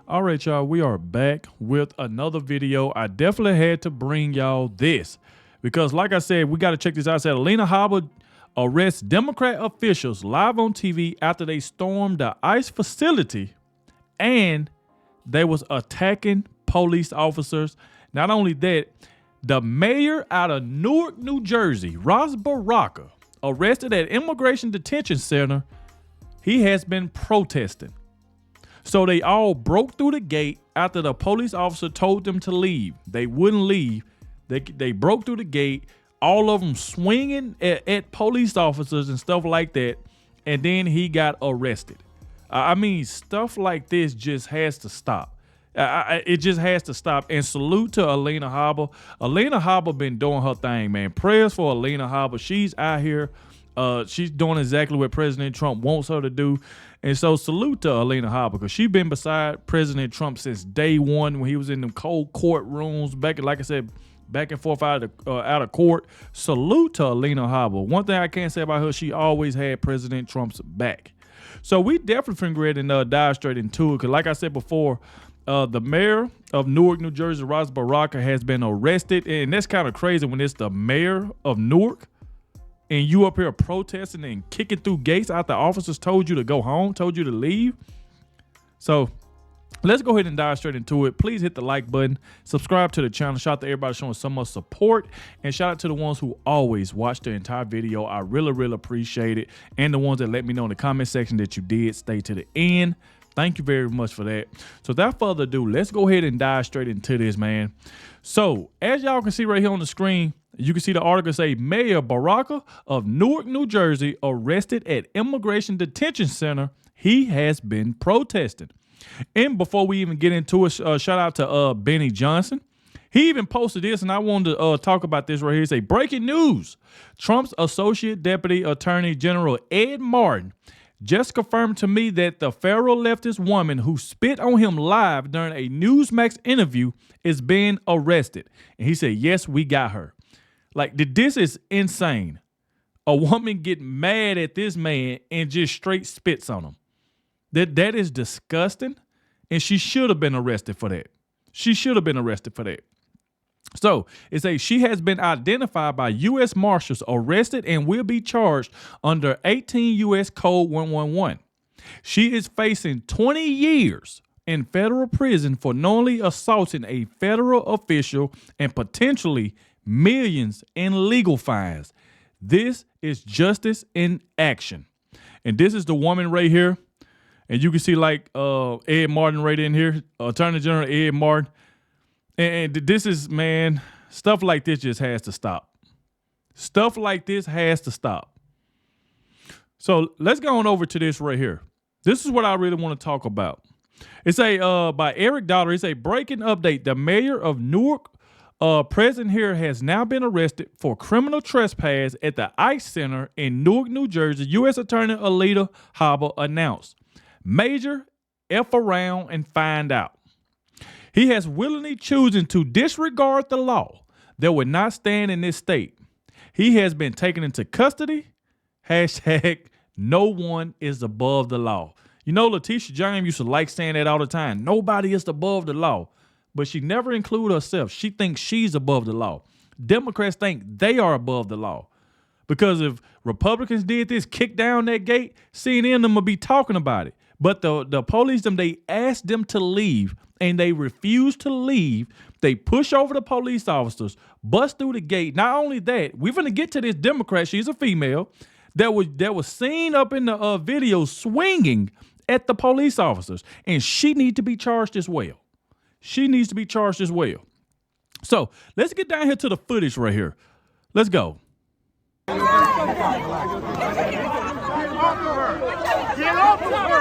All right, y'all, we are back with another video. I definitely had to bring y'all this because, like I said, we got to check this out. It said Alina Habba arrests Democrat officials live on TV after they stormed the ICE facility and they was attacking police officers. Not only that, the mayor out of Newark, New Jersey, Ras Baraka, arrested at Immigration Detention Center. He has been protesting. So they all broke through the gate after the police officer told them to leave. They wouldn't leave. They broke through the gate, all of them swinging at police officers and stuff like that. And then he got arrested. I mean, stuff like this just has to stop. It just has to stop. And salute to Alina Habba. Alina Habba been doing her thing, man. Prayers for Alina Habba. She's out here. She's doing exactly what President Trump wants her to do. And so salute to Alina Habba because she's been beside President Trump since day one when he was in them cold courtrooms, like I said, back and forth out of court. Salute to Alina Habba. One thing I can't say about her, she always had President Trump's back. So we definitely finna go ahead and dive straight into it because like I said before, the mayor of Newark, New Jersey, Ras Baraka, has been arrested. And that's kind of crazy when it's the mayor of Newark and you up here protesting and kicking through gates after officers told you to go home, told you to leave. So let's go ahead and dive straight into it. Please hit the like button, subscribe to the channel. Shout out to everybody showing so much support, and shout out to the ones who always watch the entire video. I really, really appreciate it. And the ones that let me know in the comment section that you did stay to the end. Thank you very much for that. So without further ado, let's go ahead and dive straight into this, man. So as y'all can see right here on the screen, you can see the article say Mayor Baraka of Newark, New Jersey, arrested at Immigration Detention Center. He has been protesting. And before we even get into it, shout out to Benny Johnson. He even posted this, and I wanted to talk about this right here. Say breaking news: Trump's Associate Deputy Attorney General Ed Martin just confirmed to me that the federal leftist woman who spit on him live during a Newsmax interview is being arrested. And he said, yes, we got her. Like, this is insane. A woman get mad at this man and just straight spits on him. That is disgusting. And she should have been arrested for that. She should have been arrested for that. So it says she has been identified by U.S. Marshals, arrested, and will be charged under 18 U.S. Code 111. She is facing 20 years in federal prison for knowingly assaulting a federal official and potentially millions in legal fines. This is justice in action. And this is the woman right here. And you can see like Ed Martin right in here, Attorney General Ed Martin. And this is, man, stuff like this just has to stop. Stuff like this has to stop. So let's go on over to this right here. This is what I really want to talk about. It's by Eric Dollar. It's a breaking update. The mayor of Newark, president here, has now been arrested for criminal trespass at the ICE Center in Newark, New Jersey. U.S. Attorney Alina Habba announced. Major F around and find out. He has willingly chosen to disregard the law that would not stand in this state. He has been taken into custody. Hashtag no one is above the law. You know, Letitia James used to like saying that all the time. Nobody is above the law. But she never includes herself. She thinks she's above the law. Democrats think they are above the law. Because if Republicans did this, kick down that gate, CNN them will be talking about it. But the police, they asked them to leave, and they refused to leave. They push over the police officers, bust through the gate. Not only that, we're going to get to this Democrat. She's a female that was seen up in the video swinging at the police officers, and she needs to be charged as well. She needs to be charged as well. So let's get down here to the footage right here. Let's go. Get off of her!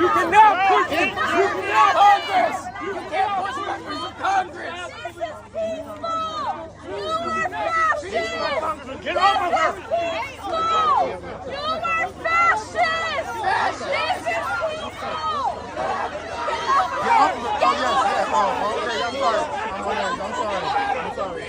You cannot push it! You cannot Congress! You can't push members of Congress! This is peaceful! You are fascists! Get off of her! Peaceful! You are fascists! This is peaceful! Get off of her! Get off of her! Okay, I'm sorry. I'm sorry.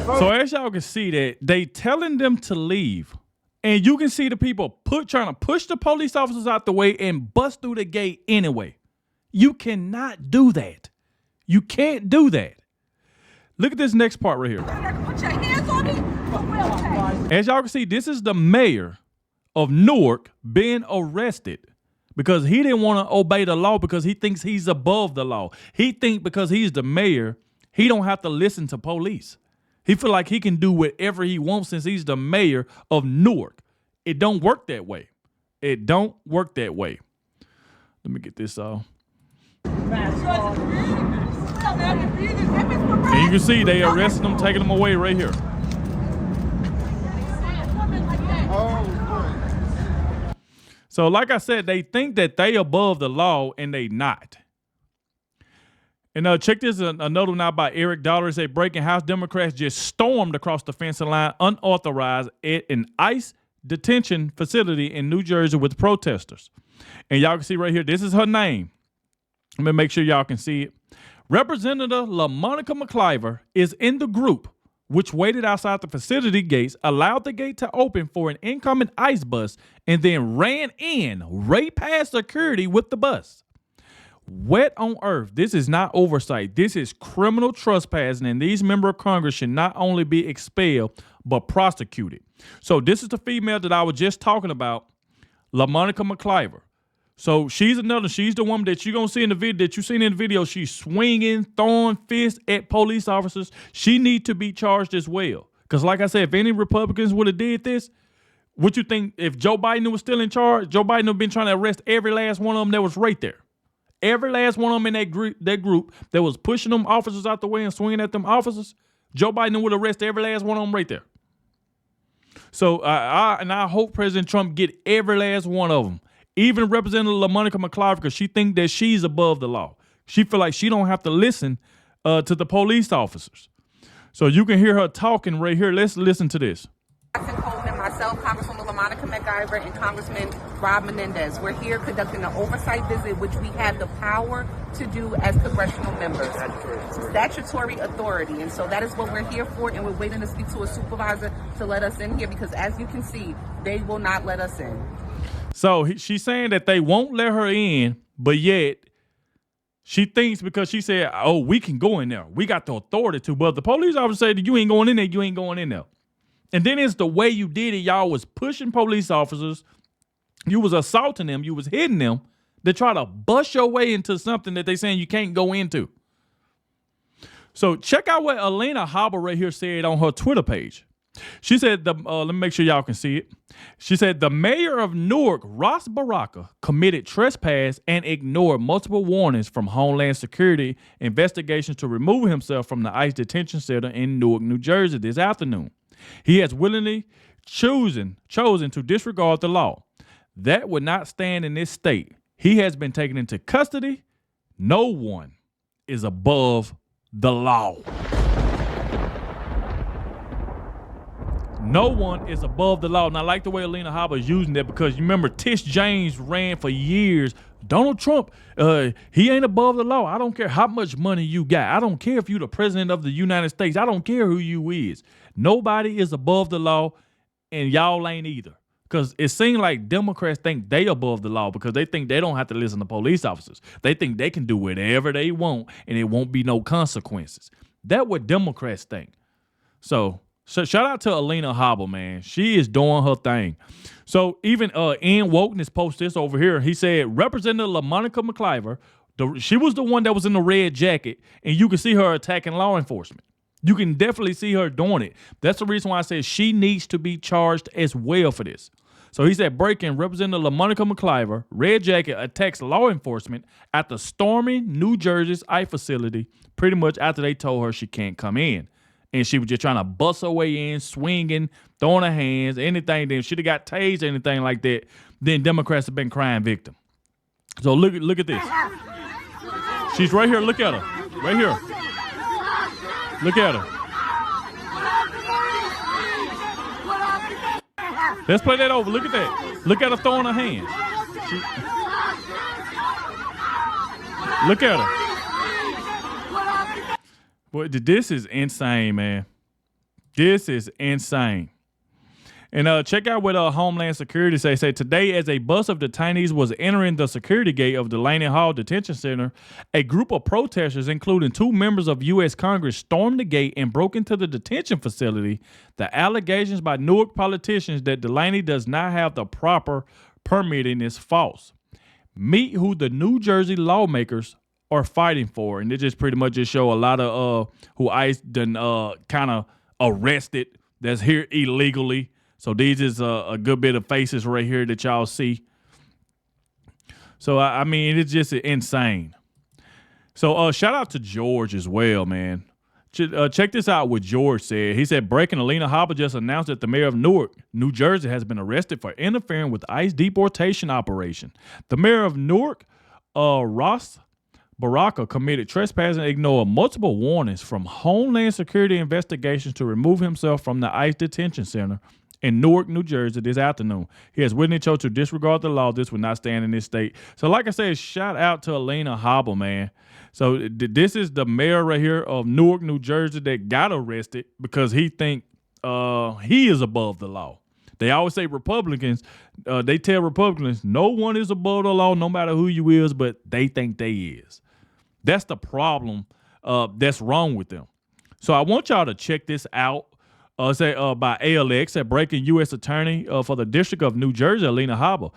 So as y'all can see that they telling them to leave. And you can see the people trying to push the police officers out the way and bust through the gate anyway. You cannot do that. You can't do that. Look at this next part right here. Put your hands on me. As y'all can see, this is the mayor of Newark being arrested because he didn't want to obey the law because he thinks he's above the law. He thinks because he's the mayor, he don't have to listen to police. He feel like he can do whatever he wants since he's the mayor of Newark. It don't work that way. It don't work that way. Let me get this off. And you can see they arresting them, taking them away right here. So like I said, they think that they above the law and they not. And check this, another one out by Eric Dollar. It say breaking House Democrats just stormed across the fencing line unauthorized at an ICE detention facility in New Jersey with protesters. And y'all can see right here, this is her name. Let me make sure y'all can see it. Representative LaMonica McCliver is in the group which waited outside the facility gates, allowed the gate to open for an incoming ICE bus, and then ran in right past security with the bus. What on earth? This is not oversight. This is criminal trespassing, and these members of Congress should not only be expelled, but prosecuted. So this is the female that I was just talking about, LaMonica McCliver. So she's the woman that you're going to see in the video, that you seen in the video. She's swinging, throwing fists at police officers. She needs to be charged as well. Because like I said, if any Republicans would have did this, what you think if Joe Biden was still in charge? Joe Biden would have been trying to arrest every last one of them that was right there. Every last one of them in that group that was pushing them officers out the way and swinging at them officers, Joe Biden would arrest every last one of them right there. So I hope President Trump get every last one of them. Even Representative LaMonica McCliver, because she think that she's above the law. She feel like she don't have to listen to the police officers. So you can hear her talking right here. Let's listen to this. Myself, Congresswoman LaMonica McIver, and Congressman Rob Menendez. We're here conducting an oversight visit, which we have the power to do as congressional members. Statutory authority. And so that is what we're here for, and we're waiting to speak to a supervisor to let us in here because, as you can see, they will not let us in. So she's saying that they won't let her in, but yet she thinks because she said, oh, we can go in there. We got the authority to. But the police officer said, you ain't going in there. You ain't going in there. And then it's the way you did it. Y'all was pushing police officers. You was assaulting them. You was hitting them to try to bust your way into something that they saying you can't go into. So check out what Alina Habba right here said on her Twitter page. She said, let me make sure y'all can see it. She said, the mayor of Newark, Ross Baraka, committed trespass and ignored multiple warnings from Homeland Security investigations to remove himself from the ICE detention center in Newark, New Jersey this afternoon. He has willingly chosen to disregard the law. That would not stand in this state. He has been taken into custody. No one is above the law. No one is above the law. And I like the way Alina Habba is using that because you remember Tish James ran for years. Donald Trump, he ain't above the law. I don't care how much money you got. I don't care if you're the president of the United States. I don't care who you is. Nobody is above the law, and y'all ain't either. Because it seems like Democrats think they above the law because they think they don't have to listen to police officers. They think they can do whatever they want, and it won't be no consequences. That's what Democrats think. So shout out to Alina Habba, man. She is doing her thing. So even Ian Wokeness posted this over here. He said, Representative LaMonica McCliver, she was the one that was in the red jacket, and you can see her attacking law enforcement. You can definitely see her doing it. That's the reason why I said she needs to be charged as well for this. So he said, breaking Representative LaMonica McCliver, red jacket, attacks law enforcement after storming New Jersey's ICE facility pretty much after they told her she can't come in. And she was just trying to bust her way in, swinging, throwing her hands, anything. Then she'd have got tased or anything like that. Then Democrats have been crying victim. So look at this. She's right here. Look at her. Right here. Look at her. Let's play that over. Look at that. Look at her throwing her hands. Look at her. Boy, this is insane, man. This is insane. And check out what Homeland Security say. Today, as a bus of detainees was entering the security gate of Delaney Hall Detention Center, a group of protesters, including 2 members of U.S. Congress, stormed the gate and broke into the detention facility. The allegations by Newark politicians that Delaney does not have the proper permitting is false. Meet who the New Jersey lawmakers are fighting for. And they just pretty much just show a lot of who ICE done kind of arrested that's here illegally. So these is a good bit of faces right here that y'all see. So, I mean, it's just insane. So shout out to George as well, man. Check this out what George said. He said, breaking, Alina Habba just announced that the mayor of Newark, New Jersey, has been arrested for interfering with ICE deportation operation. The mayor of Newark, Ross Baraka, committed trespassing and ignored multiple warnings from Homeland Security investigations to remove himself from the ICE detention center in Newark, New Jersey this afternoon. He has witnessed chose to disregard the law. This would not stand in this state. So like I said, shout out to Alina Habba, man. So this is the mayor right here of Newark, New Jersey that got arrested because he think he is above the law. They always say Republicans, they tell Republicans, no one is above the law, no matter who you is, but they think they is. That's the problem that's wrong with them. So I want y'all to check this out. By ALX at breaking U.S. Attorney for the District of New Jersey, Alina Habba.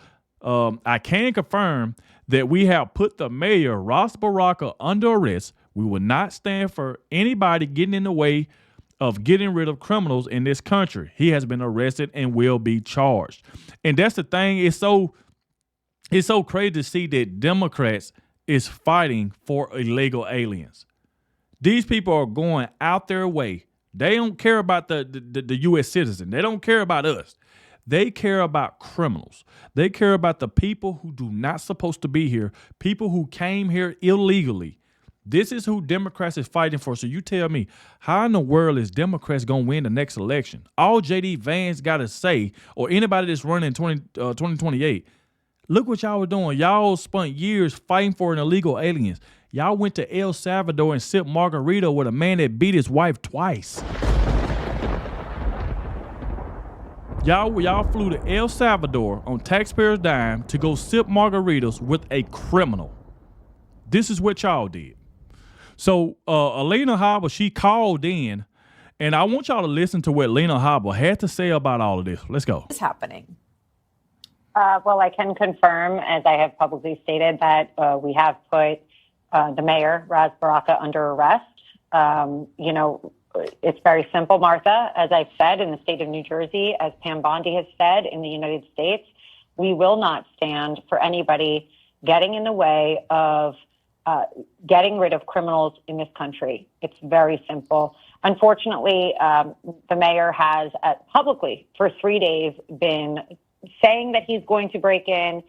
I can confirm that we have put the mayor, Ross Baraka, under arrest. We will not stand for anybody getting in the way of getting rid of criminals in this country. He has been arrested and will be charged. And that's the thing. It's so crazy to see that Democrats is fighting for illegal aliens. These people are going out their way. They don't care about the U.S. citizen. They don't care about us. They care about criminals. They care about the people who do not supposed to be here, people who came here illegally. This is who Democrats is fighting for. So you tell me, how in the world is Democrats going to win the next election? All J.D. Vance got to say, or anybody that's running in 2028, look what y'all were doing. Y'all spent years fighting for an illegal aliens. Y'all went to El Salvador and sipped margarita with a man that beat his wife twice. Y'all flew to El Salvador on taxpayers' dime to go sip margaritas with a criminal. This is what y'all did. So Alina Habba, she called in, and I want y'all to listen to what Alina Habba had to say about all of this. Let's go. What's happening? Well, I can confirm, as I have publicly stated, that we have put the mayor, Ras Baraka, under arrest. It's very simple, Martha. As I've said, in the state of New Jersey, as Pam Bondi has said, in the United States, we will not stand for anybody getting in the way of getting rid of criminals in this country. It's very simple. Unfortunately, the mayor has publicly for 3 days been saying that he's going to break in,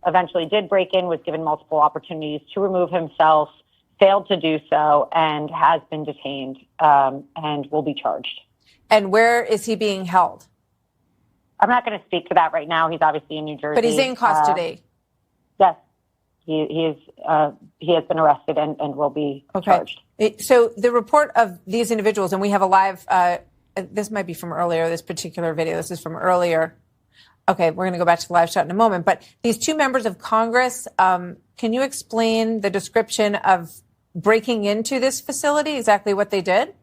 eventually did break in, was given multiple opportunities to remove himself, failed to do so, and has been detained and will be charged. And where is he being held? I'm not going to speak to that right now. He's obviously in New Jersey. But he's in custody. Yes. He has been arrested and will be charged. So the report of these individuals, and we have a live, this might be from earlier, this particular video. This is from earlier. Okay, we're going to go back to the live shot in a moment. But these 2 members of Congress, can you explain the description of breaking into this facility, exactly what they did?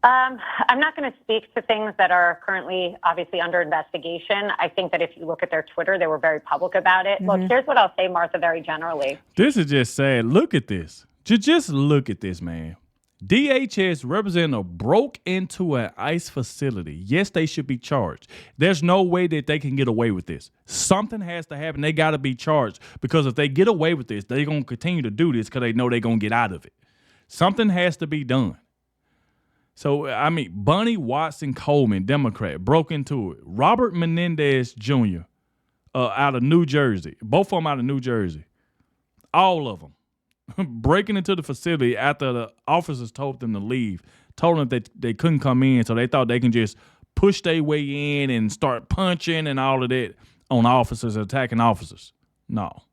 I'm not going to speak to things that are currently obviously under investigation. I think that if you look at their Twitter, they were very public about it. Look, here's what I'll say, Martha, very generally. This is just sad. Look at this. Just look at this, man. DHS representative broke into an ICE facility. Yes, they should be charged. There's no way that they can get away with this. Something has to happen. They got to be charged, because if they get away with this, they're going to continue to do this because they know they're going to get out of it. Something has to be done. So, I mean, Bunny Watson Coleman, Democrat, broke into it. Robert Menendez Jr. Out of New Jersey. Both of them out of New Jersey. All of them. Breaking into the facility after the officers told them to leave, told them that they couldn't come in, so they thought they can just push their way in and start punching and all of that on officers, attacking officers. No.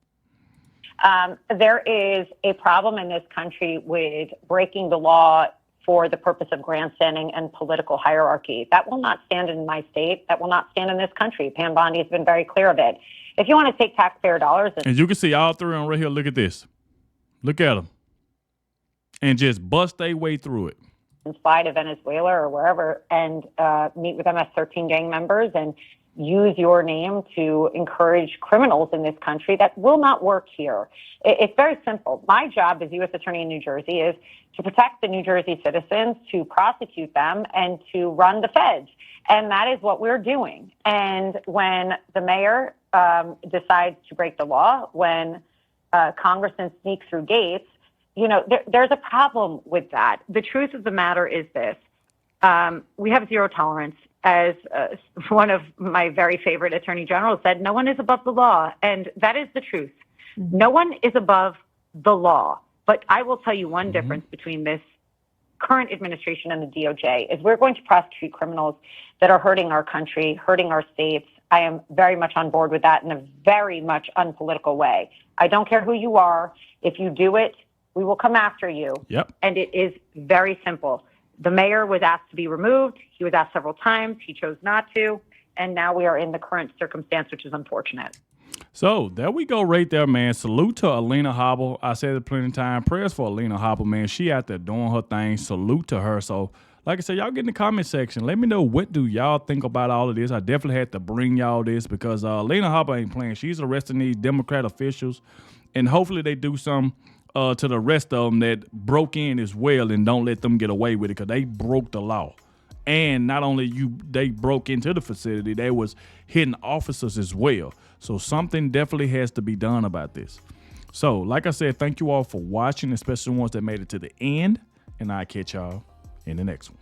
There is a problem in this country with breaking the law for the purpose of grandstanding and political hierarchy. That will not stand in my state. That will not stand in this country. Pam Bondi has been very clear of it. If you want to take taxpayer dollars... And you can see all three on right here. Look at this. Look at them. And just bust their way through it. And fly to Venezuela or wherever and meet with MS-13 gang members and use your name to encourage criminals in this country. That will not work here. It's very simple. My job as U.S. Attorney in New Jersey is to protect the New Jersey citizens, to prosecute them, and to run the feds. And that is what we're doing. And when the mayor decides to break the law, when congressmen sneak through gates, you know, there's a problem with that. The truth of the matter is this. We have zero tolerance. As one of my very favorite attorney generals said, no one is above the law. And that is the truth. No one is above the law. But I will tell you one difference between this current administration and the DOJ is we're going to prosecute criminals that are hurting our country, hurting our states. I am very much on board with that in a very much unpolitical way. I don't care who you are. If you do it, we will come after you. Yep. And it is very simple. The mayor was asked to be removed. He was asked several times. He chose not to. And now we are in the current circumstance, which is unfortunate. So there we go right there, man. Salute to Alina Habba. I said it plenty of time. Prayers for Alina Habba, man. She out there doing her thing. Salute to her. So like I said, y'all get in the comment section. Let me know what do y'all think about all of this. I definitely had to bring y'all this because Alina Habba ain't playing. She's arresting these Democrat officials. And hopefully they do some to the rest of them that broke in as well and don't let them get away with it because they broke the law. And not only they broke into the facility, they was hitting officers as well. So something definitely has to be done about this. So like I said, thank you all for watching, especially the ones that made it to the end. And I'll catch y'all in the next one.